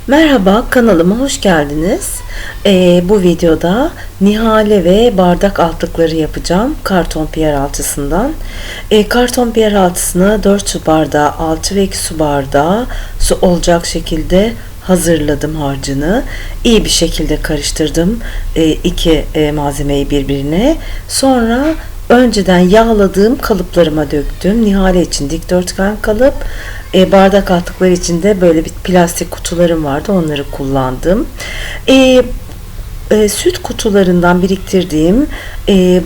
Merhaba, kanalıma hoş geldiniz. Bu videoda nihale ve bardak altlıkları yapacağım karton piyer altısından. Karton piyer altısını 4 su bardağı, 6 ve 2 su bardağı su olacak şekilde hazırladım harcını. İyi bir şekilde karıştırdım iki malzemeyi birbirine. Sonra önceden yağladığım kalıplarıma döktüm. Nihale için dikdörtgen kalıp, bardak altlıkları için de böyle bir plastik kutularım vardı. Onları kullandım. Süt kutularından biriktirdiğim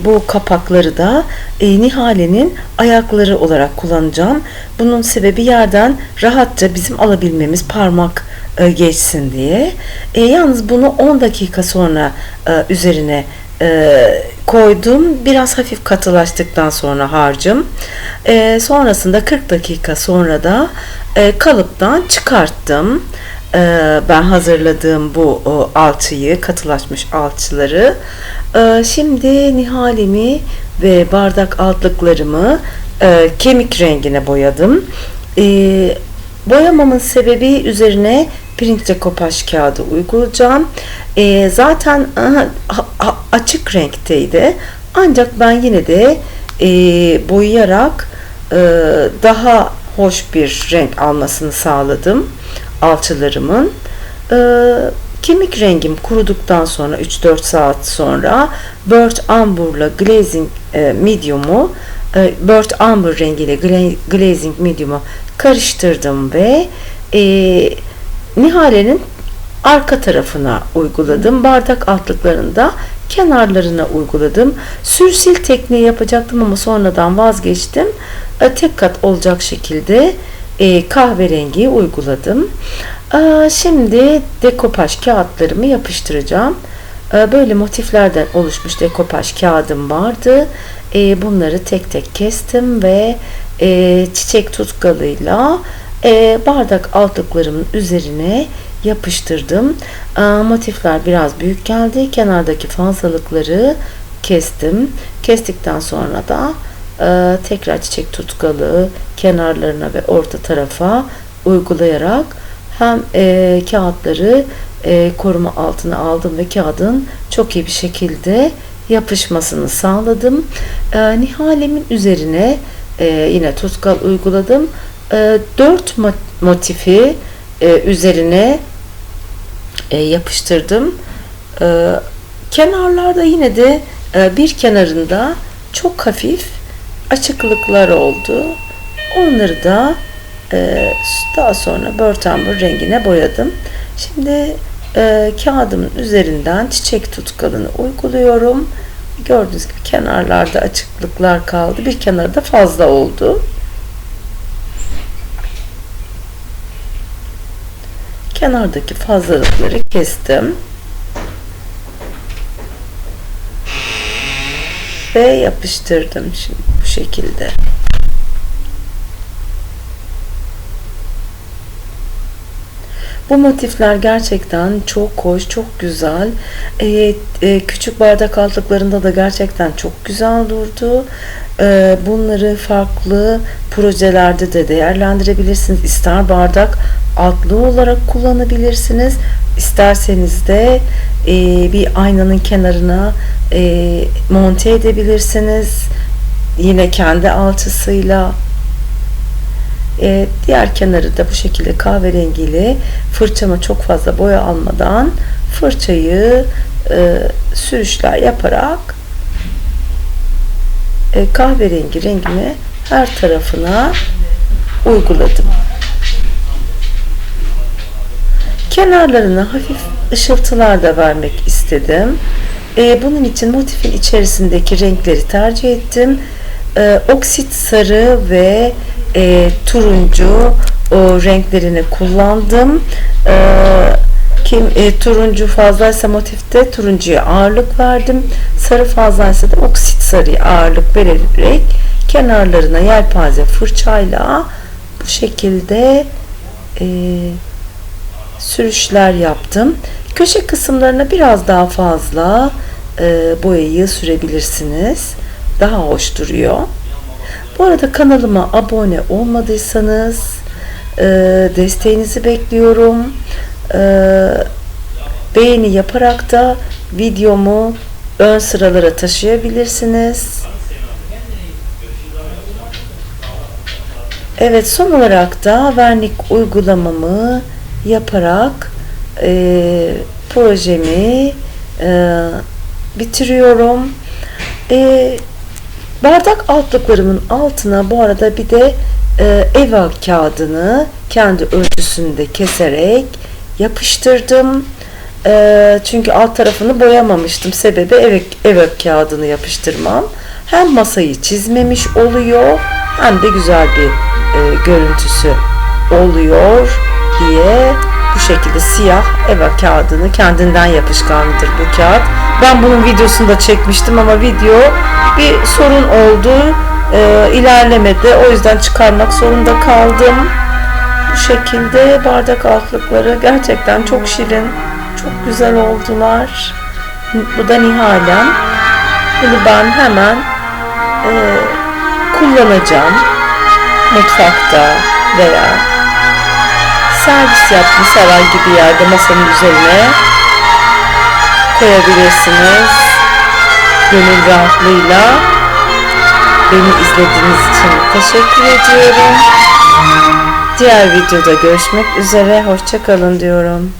bu kapakları da nihalenin ayakları olarak kullanacağım. Bunun sebebi yerden rahatça bizim alabilmemiz, parmak geçsin diye. Yalnız bunu 10 dakika sonra üzerine koydum. Biraz hafif katılaştıktan sonra harcım. Sonrasında 40 dakika sonra da kalıptan çıkarttım. Ben hazırladığım bu alçıyı, katılaşmış alçıları. Şimdi nihalemi ve bardak altlıklarımı kemik rengine boyadım. Boyamamın sebebi üzerine pirinç dekopaj kağıdı uygulayacağım. Zaten açık renkteydi. Ancak ben yine de boyayarak daha hoş bir renk almasını sağladım alçılarımın. Kemik rengim kuruduktan sonra 3-4 saat sonra burnt umber'la glazing medium'u burnt umber rengiyle glazing medium'u karıştırdım ve nihalenin arka tarafına uyguladım. Bardak altlıklarında kenarlarına uyguladım. Sürsil tekniği yapacaktım ama sonradan vazgeçtim. Tek kat olacak şekilde kahverengiyi uyguladım. Şimdi dekopaj kağıtlarımı yapıştıracağım. Böyle motiflerden oluşmuş dekopaj kağıdım vardı. Bunları tek tek kestim ve çiçek tutkalıyla bardak altlıklarımın üzerine yapıştırdım. Motifler biraz büyük geldi. Kenardaki fazlalıkları kestim. Kestikten sonra da tekrar çiçek tutkalı kenarlarına ve orta tarafa uygulayarak hem kağıtları koruma altına aldım ve kağıdın çok iyi bir şekilde yapışmasını sağladım. Nihalemin üzerine yine tutkal uyguladım. 4 motifi üzerine yapıştırdım. Kenarlarda yine de bir kenarında çok hafif açıklıklar oldu. Onları da daha sonra burnt umber rengine boyadım. Şimdi kağıdımın üzerinden çiçek tutkalını uyguluyorum. Gördüğünüz gibi kenarlarda açıklıklar kaldı. Bir kenarda fazla oldu. Kenardaki fazlalıkları kestim. Ve yapıştırdım şimdi bu şekilde. Bu motifler gerçekten çok hoş, çok güzel. Küçük bardak altlıklarında da gerçekten çok güzel durdu. Bunları farklı projelerde de değerlendirebilirsiniz. İster bardak altlığı olarak kullanabilirsiniz. İsterseniz de bir aynanın kenarına monte edebilirsiniz. Yine kendi alçısıyla. Diğer kenarı da bu şekilde kahverengiyle fırçama çok fazla boya almadan fırçayı sürüşler yaparak kahverengi rengini her tarafına uyguladım. Kenarlarına hafif ışıltılar da vermek istedim. Bunun için motifin içerisindeki renkleri tercih ettim. Oksit sarı ve turuncu renklerini kullandım. Turuncu fazlaysa motifte turuncuya ağırlık verdim. Sarı fazlaysa da oksit sarıya ağırlık vererek kenarlarına yelpaze fırçayla bu şekilde sürüşler yaptım. Köşe kısımlarına biraz daha fazla boyayı sürebilirsiniz. Daha hoş duruyor. Bu arada kanalıma abone olmadıysanız desteğinizi bekliyorum. beğeni yaparak da videomu ön sıralara taşıyabilirsiniz. Evet, son olarak da vernik uygulamamı yaparak projemi bitiriyorum. Bardak altlıklarımın altına bu arada bir de eva kağıdını kendi ölçüsünde keserek yapıştırdım. Çünkü alt tarafını boyamamıştım. Sebebi eva kağıdını yapıştırmam. Hem masayı çizmemiş oluyor hem de güzel bir görüntüsü oluyor diye bu şekilde siyah eva kağıdını, kendinden yapışkanlıdır bu kağıt. Ben bunun videosunu da çekmiştim ama video bir sorun oldu, ilerlemedi. O yüzden çıkarmak zorunda kaldım. Bu şekilde bardak altlıkları gerçekten çok şirin, çok güzel oldular. Bu da Nihalem. Bunu ben hemen kullanacağım mutfakta veya servis yaptığınız herhangi bir yerde masanın üzerine koyabilirsiniz. Gönül rahatlığıyla. Beni izlediğiniz için teşekkür ediyorum. Diğer videoda görüşmek üzere. Hoşça kalın diyorum.